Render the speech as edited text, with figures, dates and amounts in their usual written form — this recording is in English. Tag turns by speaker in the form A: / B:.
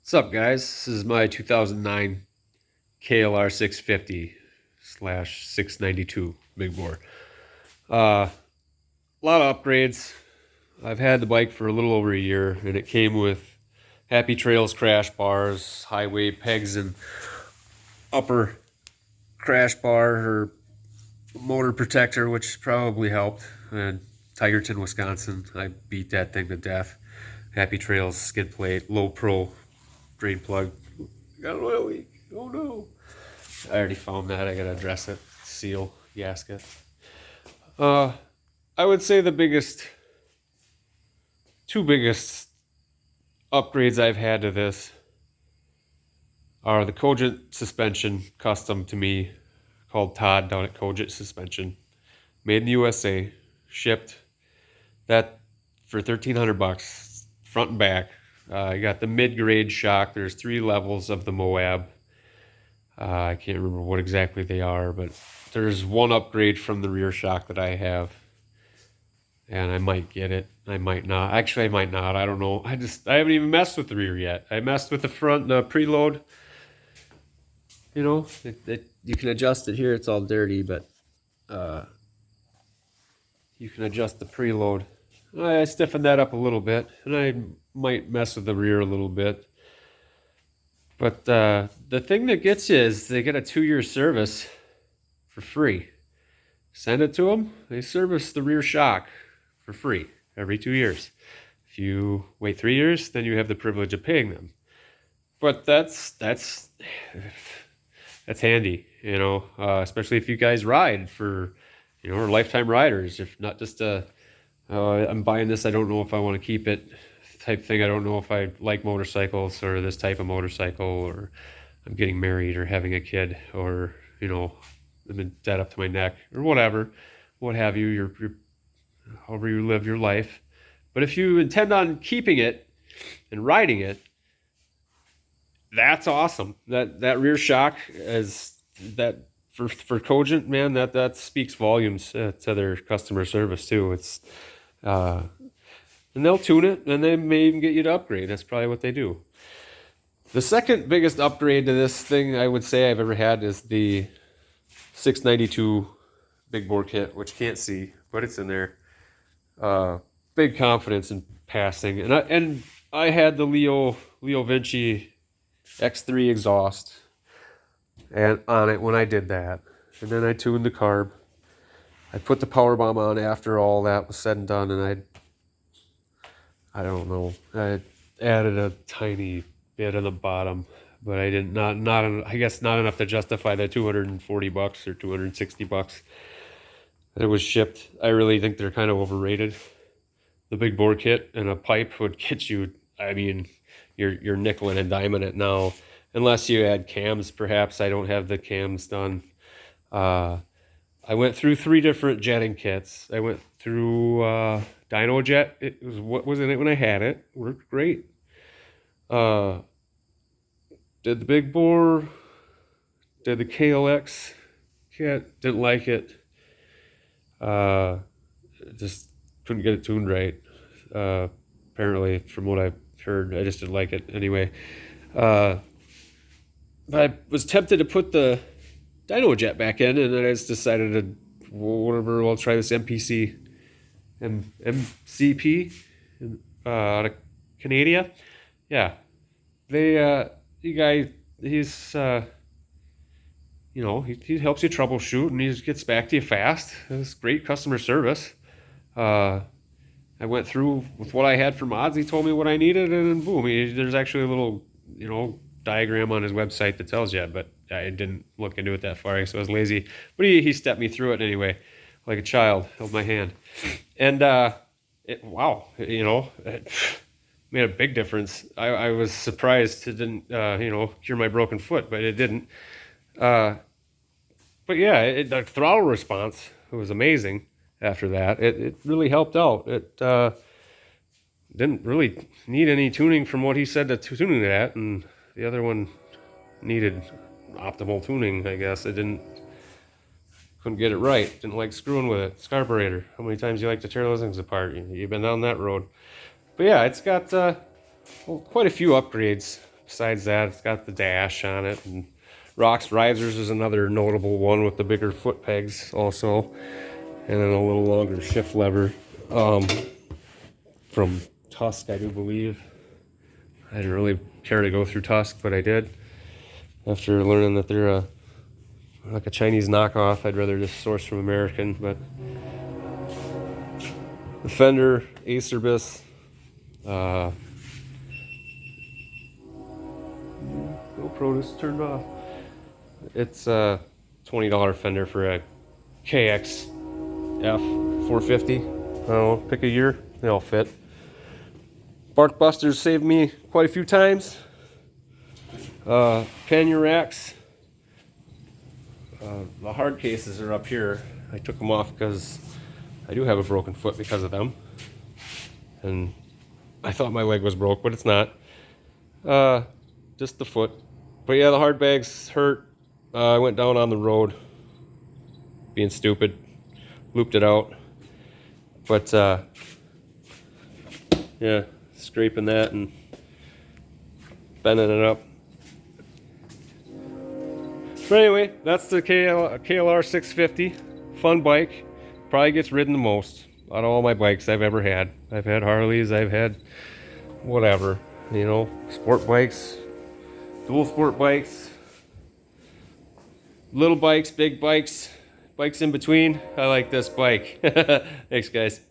A: What's up, guys? This is my 2009 KLR 650 slash 692 big bore. A lot of upgrades. I've had the bike for a little over a year, and it came with Happy Trails crash bars, highway pegs, and upper crash bar or motor protector, which probably helped. And Tigerton, Wisconsin, I beat that thing to death. Happy Trails skid plate, low pro drain plug. Got an oil leak. Oh no. I already found that. I gotta address it. Seal, gasket. Uh, I would say the two biggest upgrades I've had to this are the Cogent suspension, custom to me, called Todd down at Cogent Suspension, made in the USA, shipped. That for $1,300, front and back. I got the mid-grade shock. There's 3 levels of the Moab. I can't remember what exactly they are, but there's one upgrade from the rear shock that I have, and I might get it. I might not. Actually, I might not. I don't know. I haven't even messed with the rear yet. I messed with the front, the preload. You know, you can adjust it here. It's all dirty, but you can adjust the preload. I stiffened that up a little bit, and I might mess with the rear a little bit. But the thing that gets you is they get a 2-year service for free. Send it to them. They service the rear shock for free every 2 years. If you wait 3 years, then you have the privilege of paying them. But that's handy, you know, especially if you guys ride for, you know, or lifetime riders. If not just I'm buying this, I don't know if I want to keep it type thing. I don't know if I like motorcycles or this type of motorcycle, or I'm getting married or having a kid, or, you know, I'm in debt up to my neck or whatever, what have you, your however you live your life. But if you intend on keeping it and riding it, that's awesome. That rear shock is that for Cogent, man, that speaks volumes to their customer service too. It's and they'll tune it, and they may even get you to upgrade. That's probably what they do. The second biggest upgrade to this thing I would say I've ever had is the 692 big bore kit, which you can't see, but it's in there. Big confidence in passing, and I had the Leo Vinci X3 exhaust and on it when I did that, and then I tuned the carb. I put the power bomb on after all that was said and done, and I don't know, I added a tiny bit on the bottom, but I didn't I guess not enough to justify the $240 or $260 that it was shipped. I really think they're kind of overrated. The big bore kit and a pipe would get you, I mean, you're nickeling and diming it now, unless you add cams. Perhaps I don't have the cams done. I went through 3 different jetting kits. I went through Dyno Jet. It was what was in it when I had it. Worked great. Did the big bore. Did the KLX kit. Didn't like it. Just couldn't get it tuned right. Apparently, from what I've heard, I just didn't like it anyway. But I was tempted to put the Dyno Jet back in, and then I just decided to, whatever, I'll try this MPC and MCP out of Canada. Yeah, the guy, he's you know, he helps you troubleshoot, and he just gets back to you fast. It's great customer service. I went through with what I had for mods. He told me what I needed, and then boom, there's actually a little, you know, diagram on his website that tells you, but I didn't look into it that far, so I was lazy. But he stepped me through it anyway, like a child, held my hand. And wow, you know, it made a big difference. I was surprised it didn't, you know, cure my broken foot, but it didn't. But yeah, the throttle response, it was amazing after that. It really helped out. It didn't really need any tuning from what he said to tuning it at, and the other one needed optimal tuning, I guess. Couldn't get it right. Didn't like screwing with it. Carburetor. How many times do you like to tear those things apart? You've been down that road. But yeah, it's got quite a few upgrades. besides that, it's got the dash on it. And Rox Risers is another notable one with the bigger foot pegs also. And then a little longer shift lever. From Tusk, I do believe. I didn't really care to go through Tusk, but I did. After learning that they're like a Chinese knockoff, I'd rather just source from American. But the Fender Acerbis, GoPro just turned off. It's a $20 Fender for a KXF 450. I don't know, pick a year, they all fit. Bark Busters saved me quite a few times. Pannier racks. The hard cases are up here. I took them off because I do have a broken foot because of them. And I thought my leg was broke, but it's not. Just the foot. But yeah, the hard bags hurt. I went down on the road being stupid. Looped it out. But yeah, scraping that and bending it up. But anyway, that's the KLR 650. Fun bike. Probably gets ridden the most out of all my bikes I've ever had. I've had Harleys, I've had whatever, you know, sport bikes, dual sport bikes, little bikes, big bikes, bikes in between. I like this bike. Thanks, guys.